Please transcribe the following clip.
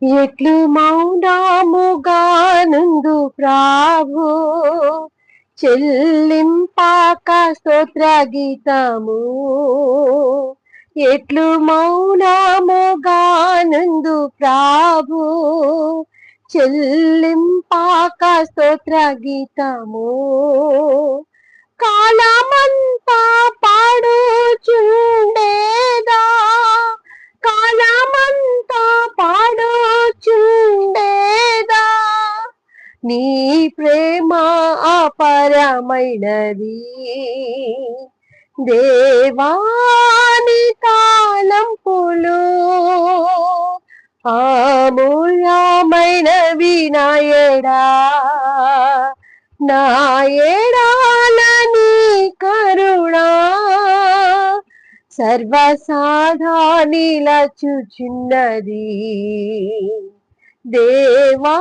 ఎట్లు మౌనముగానుందు ప్రాభు చెల్లింపాక స్తోత్ర గీతము. ఎట్లు మౌనముగానుందు ప్రాభు చెల్లింపాక స్తోత్ర గీతము. కాలమంతా పాడుచుండేదా, కాలమంతా పాడుచుండేదా, నీ ప్రేమ అపరమైనది దేవాని తాళంపులు అమూల్యమైనవి నాయడా, నాయడాలని కరుణా సర్వసాధానిలచుచున్నది దేవా